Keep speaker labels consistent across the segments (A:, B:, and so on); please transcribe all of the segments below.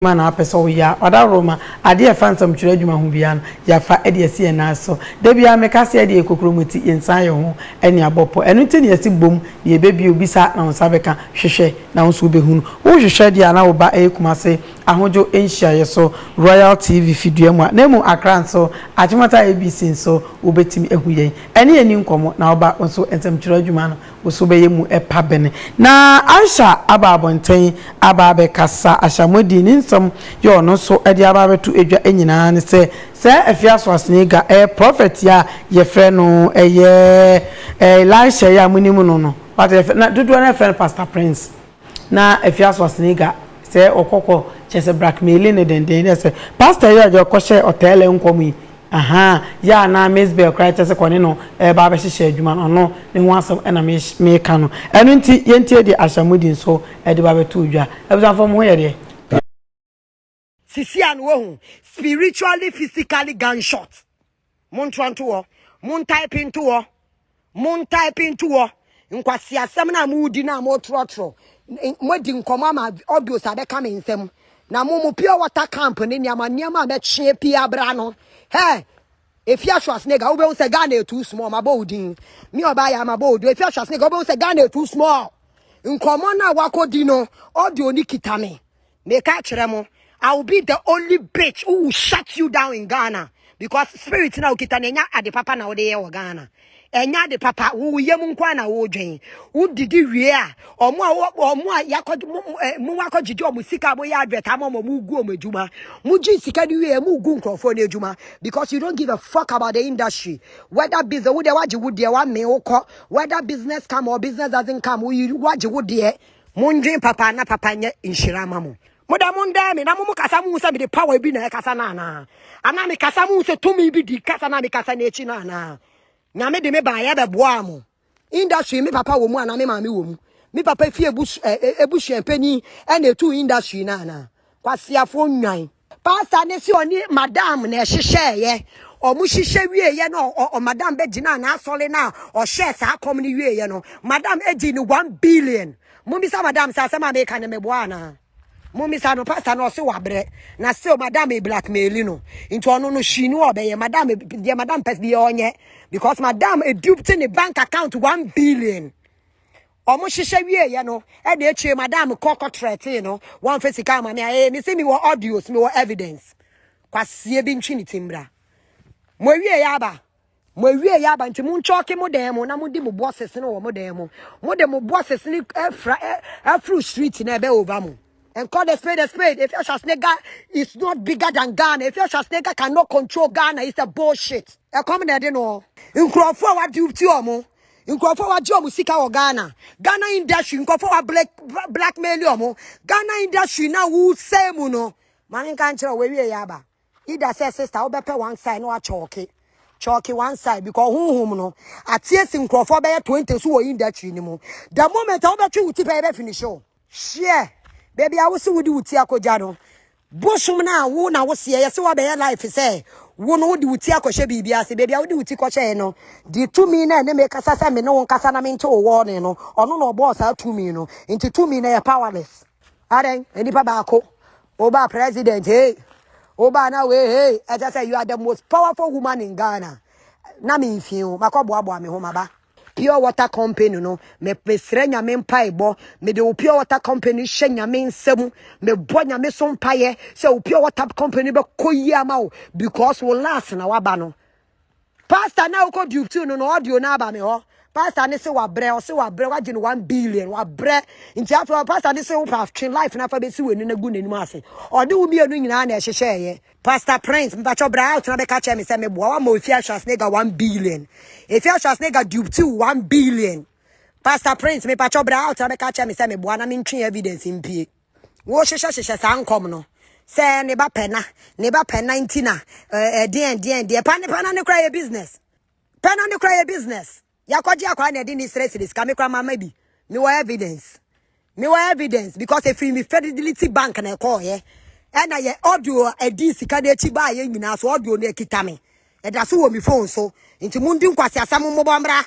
A: Man apeso ya oda roma ade e fansam twere adwuma ho bia no ya fa ede esi e na so da bia mekase ede ekokromuti insan ye ho ene abopo eno nti ne esi bom ne bebi obisa na nsabeka hwehwe na nso behunu wo hwehwe dia na wo ba ekumase ahojo enhia ye so Royal TV fidua mu na mu akran so achimata ABC so obetimi ehu yen ene eni nkomo na wo ba nso ensam twere adwuma no wo so be ye mu epa bene na Aisha ababonten ababe kasa ashamodi ni some yo no so edi ababetu edwa enyina ne se efiaso asniga prophet ya ye frɛ no Elisha ya munimu no but na dudu na frɛ Pastor Prince na efiaso asniga se okoko chese blackmail ne den se pastor ya jo kɔhye hotel nkomu aha ya na Mesbel cry chese kɔne no ba be hyehyɛ adwuma no ne ho asɛm na me ka no eno nti yentie di ashamudi so edi babetu odwa ebusanfo mo ye de
B: Sisi anwo spiritually physically gunshot. Mun twanto mun type into nkwasi asem na mudi na mo trotro modi nkoma ma audio sabe ka me nsem na mo pure water camp ne niama be twe pia bra no he efia Schwarzenegger wo be say Ghana too small ma bodin me oba ya ma bodu efia Schwarzenegger wo be say Ghana too small nkoma na wakodi no audio ni kitame me ka kire mo I will be the only bitch who will shut you down in Ghana. Because spirit now kita nenya ade papa na ode ye wo Ghana. Enya ade papa wo yem nkwa na wo dwen. Wo didi wie a omo a yakọ mu wakọ jiji omo sika bo ya adweta mo mu gu omo adwuma. Mu ji sika di wie mu gu nkrofo na adwuma because you don't give a fuck about the industry. Whether business wo de waji wo de wa me wo whether business come or business doesn't come wo waji wo de mo ndwen papa na papa nye inshira mamo. Moda munda me na mumu kasa mu se me de power bi na kasa na na ana me kasa mu se tumi bi di kasa na me kasa na echi na na nya me de me ba ya be boa mo industry me papa wo mu ana me ma me wo mu me papa fi ebusu empani e na etu industry na na kwasiafo nwan pastor ne si oni madam na ehihye ye omu hihye wie ye no o madam be gina na asole na o share sa kom ni wie ye no madam eji ni 1 billion mu bi sa madam sa se ma me ka na me boa na Mummy sa no pastor no se wabre na se o madam e blackmail no into ono no shi no obeye madam de madam pes bi onye because madam e duped in the bank account 1 billion omo hihye wie ye no e de eche madam kokko threat no one physical ma me say me wo audios me wo evidence kwasie bi ntwi ni timbra mo wie ya ba nti mu nchoke mo dem na mo di mo bosses no wo mo dem mo de mo bosses ni afro street na be over mo. And call the spade a spade. If your Schwarzenegger is not bigger than Ghana, if your Schwarzenegger cannot control Ghana, it's a bullshit. A common I don't know. In Crawford, what do you do? In Crawford, what job sika or Ghana? Ghana industry, in Crawford, blackmail you. Ghana industry now who say muno. Man can't tell where we yaba. Either says sister, I'll be one side, no chalky one side because who no. At yes in Crawford, 20 so industry anymore. The moment I'll bet you will pay finish show. Share. Baby, I was so do Tiako Jano. Boshum na wo na wo se ye se wa be life say wo no di uti akɔhye bibia se baby I wo di uti kɔhye no di tumi na ne me kasa sa me no won kasa na me nto wo ne no ɔno no boss a tumi no into tumi na ye powerless aren eni pa ba ko oba president hey oba na we hey I just say you are the most powerful woman in Ghana na me feel makoboa me ho maba pure water company no me pesre nyame mpaebo me de pure water company hye nyame nsam me bo nyame so mpaye se pure water company be koyi ama o because we last na waba no pastor na uko duty no audio na aba me ho pastor ne se wabre waje no 1 billion wabre nti after pastor ne se wo pa twin life na fa be si weni na gu nanimu ase ode wo bi anu nyina na ehyehyɛ ye Pastor Prince mpacho bra out na be ka che me se me boa wa ma ofia Schwarzenegger 1 billion efia Schwarzenegger duty 1 billion Pastor Prince me mpacho bra out na be ka che me se me boa na me ntwe evidence impie wo hyehyɛ sa nkom no se ne ba pena 90 na den pana ne cry business pena ne cry business yakoji akwa na de ni stress ka me kra mama bi me wa evidence because if me Fidelity Bank na call ye and I audio a sika de chi ba ye nyina so audio na kita me e da so wo mi phone so nti mundi nkwase asam mo bomra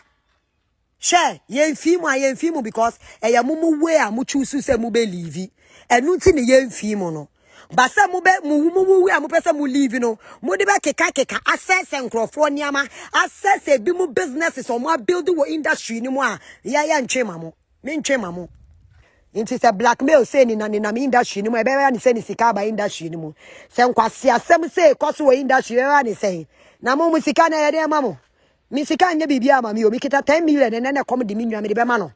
B: share ye mfimu because e ya mumu we a mu choose se mu believe enu nti ne ye mfimu no basa mu be mu a mu pese mu leave no mu de be keka access enkrofo niama access bi mu businesses o mu build wo industry ni mu a ya ntwema mo me ntwema mo inti se blackmail say ni na industry ni mu e be ni say ni sika ba industry ni mu se nkwase asem say koso wo industry be ni say na mu sika na ye de ma mo mi sika nya bibia ma mi o mi kita 10 million na come de mi nwa me de be ma no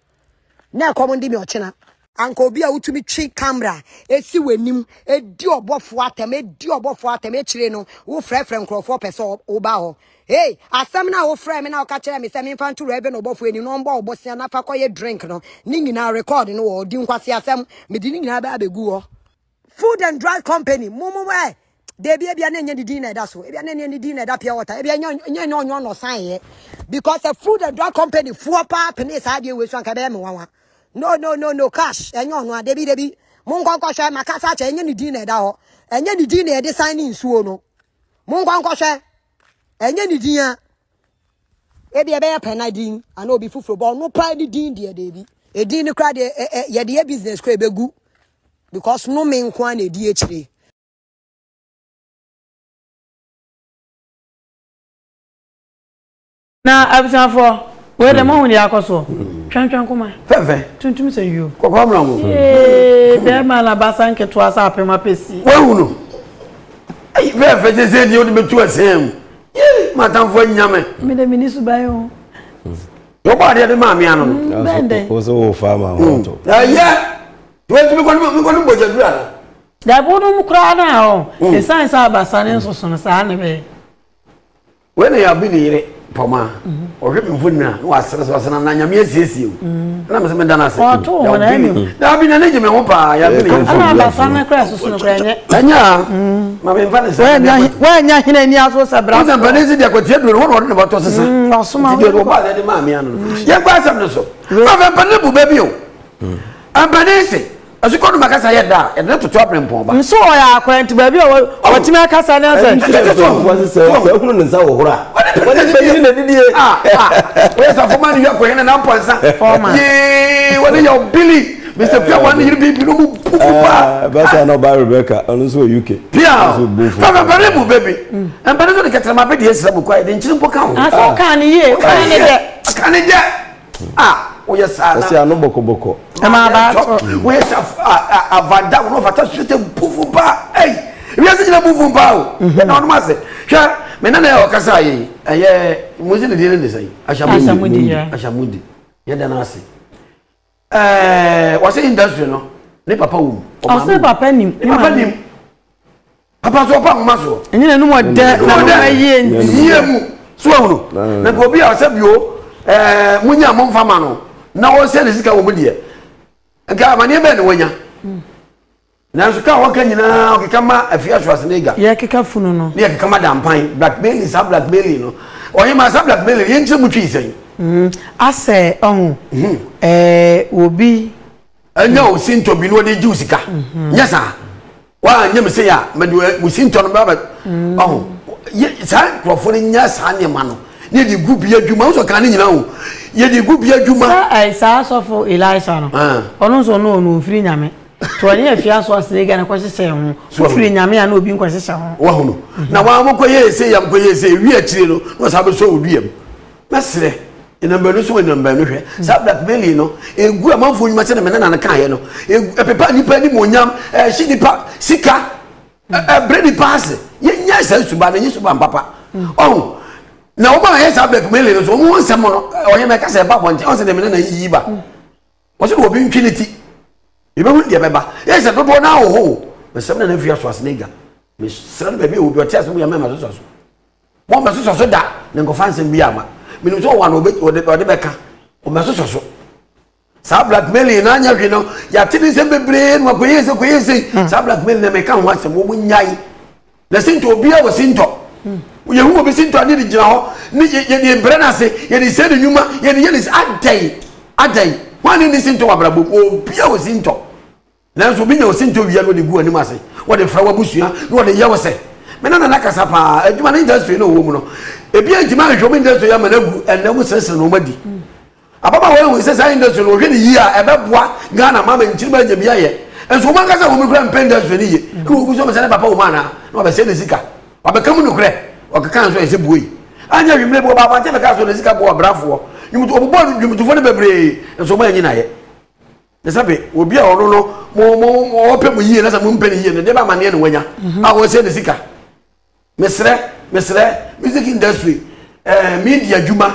B: na come de mi ochina anka obi a utumi twi camera esi wanim edi obofo atem echire no wo frefre nkrofo pese oba ho hey asem na wo frɛ me na wo ka kire me se me fantu rebe no obofo eni no mbo obosia na fa koye drink no ni nyina record no wo di nkwase asem me di ni nyina ba abegu ho food and drug company mumu de bia na nya didi na da so bia na nya didi na da pure water bia nya no san ye because a food and drug company fuo pa pene sa de we so anka be me wanwa no cash enyo no debi mun kwankwo hwe makasa cha enye ni din na da ho enye ni din na e design nsuo no mun kwankwo hwe enye ni din a e bia be pena din ana obi fufuro bo no pa ni din de debi e din ni kra de ye de business kra begu because no me nko na edi echire
A: na abisafo we de mo hu ni akoso twan kuma
C: fefe
A: tuntum se yo
C: kokwa mrango
A: be ma na basanke to asa apema pesi
C: we hu no ai fefe se di odi betu asem matamfo nyame
A: me de minisu bayo
C: yo ba de ma mi anu
A: bende
D: o so farmer wato
C: yeah we tu mi kono boja dura
A: da bono mu kra na o e san sa basane nso so no sa ne be
C: we na ya bi ni yire poma o hwe mi funna no asere na nyame asiesie na me se me dana se
A: o to ho na emi
C: da bi na ne jeme ho pa ya bi ni
A: ana basane kra so no kra nye
C: anya ma be mfa ne se
A: we nya hina ni aso se bra
C: o se mpa se dia ko tie duro wo ne ba to sesa
A: o so ma
C: we ba de ma mi anu ye gba asem ne so ma be mpa ne bu ba bi o ampa ne se asiko no makasa ye da e ne toto aprempon ba
A: nso o ya akwent ba bi o timi akasa na se
D: so hunu nsa wo hora wani be ni didie
C: we sa foma ni yakọ yen na mponsa ye wani yo Billy Mr. Pia wani yiri bi no mu pufu pa
D: ba sa no ba Rebecca onu so UK
C: Pia fa bare mu baby en bare so de ketra ma be de esra mu kwa de nchiri mpo ka ho
A: aso kan ni ye kan ni de
C: o yes ana
D: ese anu boko
A: e ma ba to
C: o yes avanda no fata sute pufu pa we se jina pufu pa o na no ma se sha me na na o kasa yi muzi ne dire ne sai ashamudi ye da na ase wase industry no ne papa wo
A: o se papa nim
C: papa so pa ma so
A: enyi na no mo de na ye
C: mu so wo na go bi a se bio munya mo mfama no na wo se ne sika wo mu de nka ma ne be ne wonya na so ka wo ka nyina o kama afia so asnega
A: ye keka funu no
C: ne keka madampan blackmail is blackmail no o ye ma sa blackmail ye nche mu twi sen
A: ase ohun obi
C: anya o sinto bi no de jiusika nya sa wa nya me se ya me do sinto no ba ohun sa krofo ni nya sa ne ma no ne di gubi adwuma so ka ne nyina o ye di gubi adwuma
A: sa sofo Elisha no onu so no firi nyame to anya afia so asnega na kwahyehyɛ ho firi nyame a na obi nkwahyehyɛ ho
C: wa hono na wa mokoye ese yam koye ese wi akire no no sa be so oduam mesre ina mbanu so ina mbanu hwe sa blackmail no egu amanfo nyuma kyene mena na kan ye no pepa nipa ni monyam shi nipa sika bredi pass ye nya sa suba na nyi suba papa oh na o ma ye sa blackmail no so mo nsem no o ye me ka se ba bonje o se de mena na yi ba o se obi ntwiniti ibe hu de beba ye se dodo na wo ho me sem na afia so asnega me sran be bi obi o ti aso ya me ma so mo ma so da ne ngo fansem bi ama me no so wa no o de beka o ma so sa blackmail na anya hwe no ya tini sem bebre no akoye se sa blackmail na me ka ho asem mo nyai na sinto obi a wo sinto ye hu obi sinto ani di gina ho ni ye bre na se ye di se de nyuma ye ni adai wani ni sinto abrabo obi a wo sinto na so bi nya wo sinto wi no de gu ani ma se wo de fra wa busua no de ye wo se me na na kasa pa adwuma na industry no wo mu no ebi adwuma hwo industry ya managu enne wo sese no madi ababa wo se sa industry no hwe ni yi a ebeboa Ghana mama nchiri ba nya bia ye enso man ka say wo me kura mpenda so ni ye wo bu so me say papa wo mana no be say ne sika wa be kam no kure o ka kan so e se buyi anya wimle bo ba ba te be ka so ne sika bo brafo nyumuto obo nyumuto fo ne bebre enso man nyina ye ne sabe obi a ono no mo ope mu yie na sa mo mpe ne yie ne de ba mane ne wanya a wo say ne sika mesre music industry media juma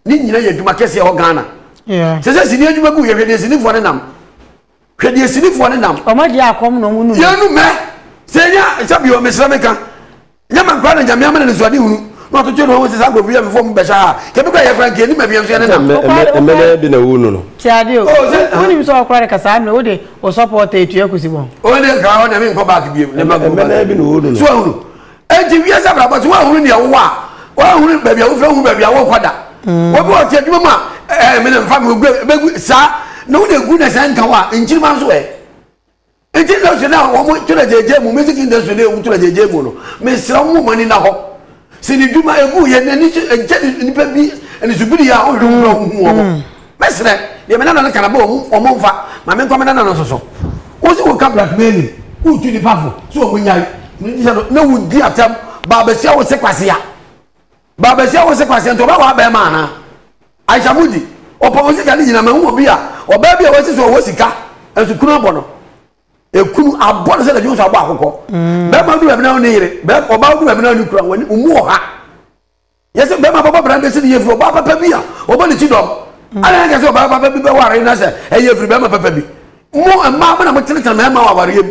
C: ni nyina ya juma kese ho Ghana se sini juma gu ye hwede sini fo ne nam hwede sini fo ne nam
A: o ma ji akom no mu nu
C: ya nu me se nya sabi o mesra meka nya man kwa na nya me amana ne so ade hunu no to twe no ho se sa go bia me fo mu be sha ke be kwa ye kwa ke ni ma bia so ne nam
D: emele bi na wunu no
A: ti ade o woni mi so okra ka sa me o de o support etu ekusi bon
C: o de ka o na me nko back bia ne ma go
D: emele bi na wunu no
C: so hunu enti wi asa bra ba so wa hunu ne wo wa hunu ba bia wo fra hunu ba bia wo kwada wo bi o ti adwuma ma me ne mfa me gu sa no de gu na san kan wa nchiri man so enti no se na wo mo tuna jeje mu music industry ne wo tuna jeje mu no me sra mu mani na ho se ni dwuma egu ye na ni ni pa bi ni zubiri ya o hwu hu wo me sra de me na na kana ba o mo mfa ma me nko me na na so so wo se wo ka blackmail wo tu ni pafo so wo nyai ni na wo di atam ba ba sia wo se kwase ya ba sia wo se kwase nto ba wa ba ma na Aisha Mudi oposi ka ni nyina ma hu obi a oba bi a wo se so wo sika ensu kunu abo no ekunu abo se da jo so abo akoko be ma du be na oni yire be oba du be na oni kura wani umu oha yese be ma baba brande se ye fro oba papa bi a oba ni chidom ala ga se oba papa bi be ware na se e ye fro be ma papa bi mo ma na mo tene tene ma wa ware yem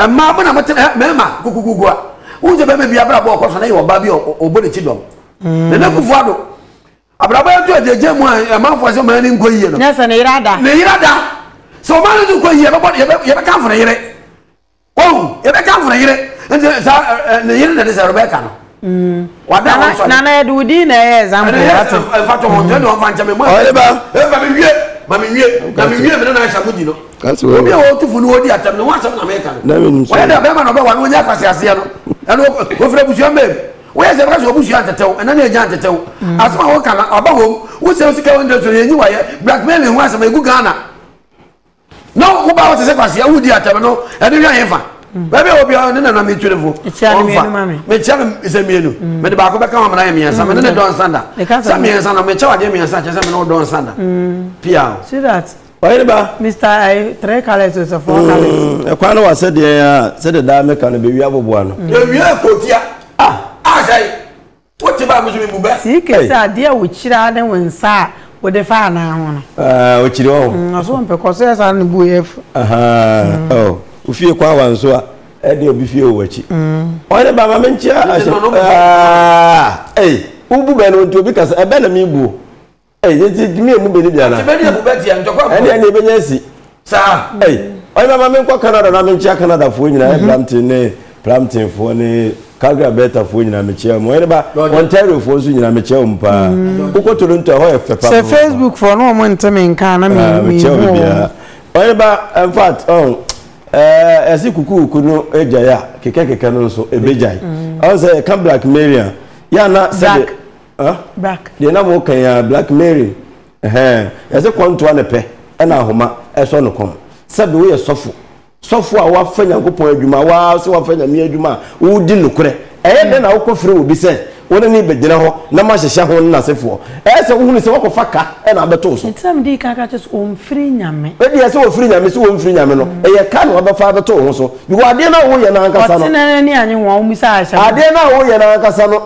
C: ma na mo tene ma kukukugu a wo je be me bi abra bo okoso na ye oba bi obo ni chidom na kufu ado abraba ya to jeje mu a manfo se man ni nko yie no
A: nesa ne irada
C: so man ni nko yie be kan fo yire oh ye be kan fo yire nti sa ne yire na se Rebecca no wada won so
A: na edudi na ye example
C: ato fato mo de no fancha me mo
D: o ba
C: ma me wie me na Aisha Mudi no
D: kasi
C: obi o tufu no odi atam no wansam na me kan no wa da be ma no be wa no nya kwase ase no eno wo fere busu ambe we say because obusu antetew ena na eja antetew asema wo kana oba hom wo say osika wonder so yenyi wa ye blackmail hu asema egu Ghana no wo ba wo say kwase ya wudi atam no ene hwa yefa baby obi o ne na me twelefo me chama isemienu me de ba ko be kan amana yemiensa me ne don sanda samiensa na me chawa de miensa che se me no don sanda pia
A: see that
D: ba
A: Mr. I 3 colors or 4 colors
D: e kwa no wa se de ya se de da me kan be wi aboboa no
C: ye wi kotia say what you ba musu mu ba
A: si ke sa dia wo chira na wensa wo de fa na ho no
D: o chiri o
A: aso mpe ko se sa ne bu yef
D: oh o fie kwa wanso a e de obi fie o wachi o de ba ma menchia ubu be no nti obi kasa e be na mi bu yeti mi emu be ni bia na
C: ti be ni bu be ti an to kwa
D: ene ene be nya si sa o ba ma men kwa Canada na menchia Canada fo nyina Brampton fo ne Calgary beta fo nyina mechia mo ene ba Ontario fo so nyina mechia mpa uko Toronto ho e fepa
A: se Facebook fo no mo nteme nka na mi
D: bia o ene ba in fact esi kuku no ejaya keke no so ebejai o say can Black Marian ya na say
A: back
D: de na mo kan ya Black Marian ese kwanto na pe na ahoma eso no kom sabe wo ye sofo a wa fanya nkopon adwuma wa so wa fanya mi adwuma wo di nokure de na wo kofre obi se wona ni begina ho na ma hyehye ho na sefo se wo hunu se wo kofa ka na abeto so
A: itam di kaka che o mfiri nyame
D: e di se wo firi nyame se wo mfiri nyame no ye ka na obefa abeto ho so bi wo ade na wo ye na ankasa no
A: otina ni anyi ho mu sa ahya
D: ade na wo ye na ankasa no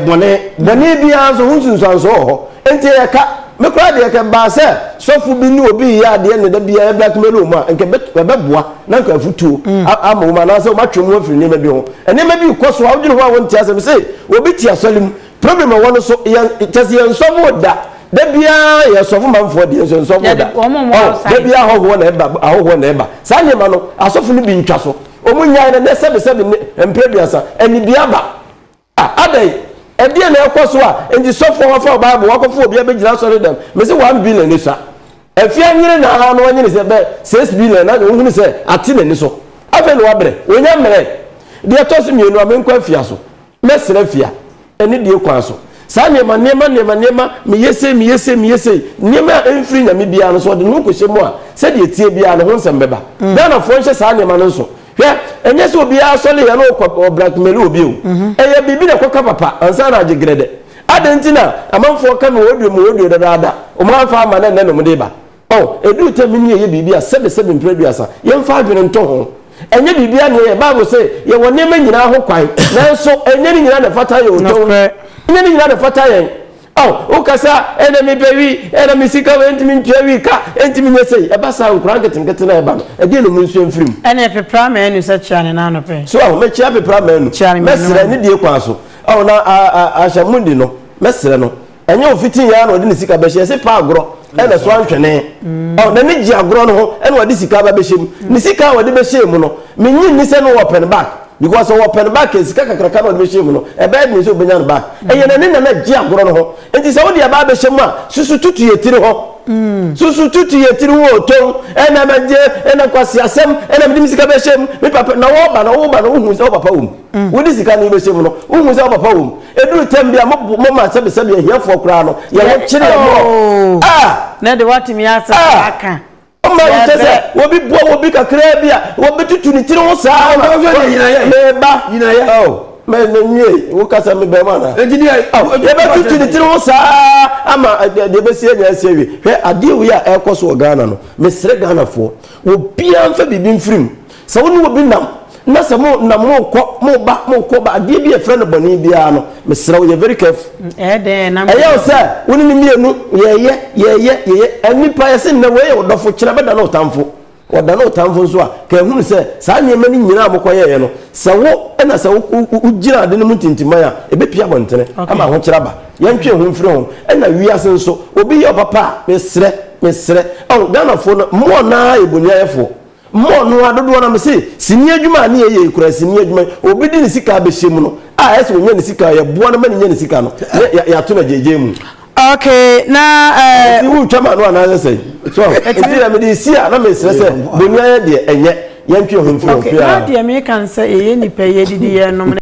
D: bone bia so hunsunsanso ho enti ye ka me kwa de ke ba se sofu bi ni obi ya de ne da bia Black Marian ma nke beboa na nka futuo ama ma na se o matwem ho firi ne ma bi ho ene ma bi koso a wodwene ho a won tia se me se obi tia solim problem won so tese ye nsomo da bia ye sofu manfo de so nsomo da da bia ho na eba sa ne ma no asofu no bi ntwa so o munya ne sebe empeduasa eni bia ba adai edi na ekoso a enti sofo wa fa Bible wa ko fo obi abegina sori dem me se 1 billion ni sa afia nyire na ha no nyire se be 6 billion na wo hunu se ati na ni so afa no wabre wonya mere de tosi mienu amenkwa afia so mesre afia eni de kwa so saa nema me yese nema enfiri nyame bia no so de no ko hyemu a se de tie bia no ho nsem beba Ghana fo nche saa nema no nso hwe enye se obi asole ya no ko blackmail obi o eye bibi na koka papa ansa na agigrede adentina amanfo ka me wodu dada o man fa ama na no mde ba edu temini ye bibi a 77 producer yemfa adwene nto ho enye bibi a ne ye Bible say ye wo nema nyina ho kwan nanso enye ni nyina na fata ye oto enye ni nyina na fata ye ukasa enemy bewi enemy sika entimi ntwe ka entimi nyese e ba sa nkura nketenkete na e ba no e de no munsu emfirim
A: ene pepra ma enu se chia ne na no pe
D: so me chia pepra ma enu mesre ne die kwa so na ashamundi no mesre no enye ofitin ya na odi ne sika be hye se pa agro ene so antwene na ne gi agro no ho ene odi sika ba be hye mu ne sika odi be hye mu no menyi ni se no open back because open back is kaka kraka no be hye mu no e be ni so benya no back eye na gi agro no ho enti se odi aba be hye mu a susu tutu yetiri ho susu tutu yetiri wo ton ena manje ena kwasi asem ena mdi sika be hye mu me papa na wo ba na wo hu se wo papa wo wodi sika ni be hye mu no wo hu se wo papa wo edu tambia mo ma sebe hiafo kra no ye wo kire mo
A: na de watimi asa aka
D: ma yitese wobi bo wobi kakra bia wobi tutu ni tiri wo saa me ba me nwie wo kasa me be ma na engineer ye be tutu ni tiri wo saa ama de be sie nya sie wi hwe ade wi a ekoso Ghana no me sere Ghana fo obi amfa bibi mfrim sa woni wobi nam na se mo na mo ko ba ade bi e frɛ no boni bia no me sere wo ye very careful
A: de na
D: eyo se woni ni mienu ye anipa ye se na we ye odofo kire beda na otamfo oda na otamfo nso a ka hunu se saa nyema ni nyina amokoye ye no se wo na se wo gira ade no mutintima ya ebe pia bontene ama ho kire ba ye ntwe ho mfiri ho na wiase nso obi ye papa me sere Ghana fo no mo na ebonia yefo mo no adodo na me se sini adwuma na ye kura sini adwuma obi di ni sika be hyem no ese wonya ni sika ye boa na mani nya ni sika no ya to na jeje mu
A: okay na
D: wu twama no na say so enti na me di sia na me sere se bonia ye de enye ye ntwe ho mfiri
A: okay na de me kan say ye nipa ye didi ye no